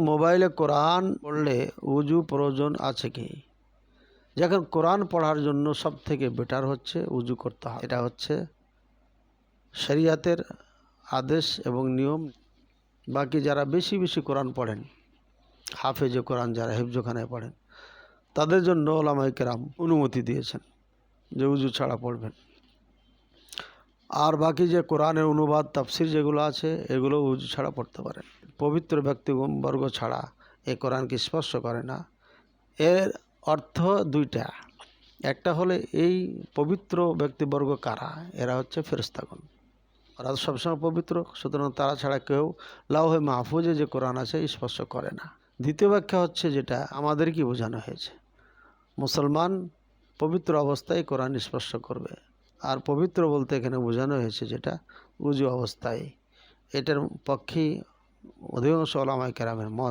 মোবাইলে কোরআন পড়লে উজু প্রয়োজন আছে কি? যখন কোরআন পড়ার জন্য সব থেকে বেটার হচ্ছে উজু করতে হবে। এটা হচ্ছে শরিয়াতের আদেশ এবং নিয়ম। বাকি যারা বেশি বেশি কোরআন পড়েন, হাফেজে কোরআন যারা হিফজখানায় পড়েন, তাদের জন্য ওলামায়ে কেরাম অনুমতি দিয়েছেন যে উজু ছাড়া পড়বেন। আর বাকি যে কোরআনের অনুবাদ তাফসির যেগুলো আছে এগুলো উজু ছাড়া পড়তে পারেন। পবিত্র ব্যক্তিবর্গ ছাড়া এই কোরআনকে স্পর্শ করে না। এর অর্থ দুইটা। একটা হলে এই পবিত্র ব্যক্তিবর্গ কারা? এরা হচ্ছে ফেরেশতাগণ। ওরা সবসময় পবিত্র, সুতরাং তারা ছাড়া কেউ লাওহে মাহফুজে যে কোরআন আছে স্পর্শ করে না। দ্বিতীয় ব্যাখ্যা হচ্ছে যেটা আমাদেরকে বোঝানো হয়েছে, মুসলমান পবিত্র অবস্থায় কোরআন স্পর্শ করবে। আর পবিত্র বলতে এখানে বোঝানো হয়েছে যেটা উজু অবস্থায়। এটার পক্ষেই অধিকাংশ ওলামায়ে কেরামের মত।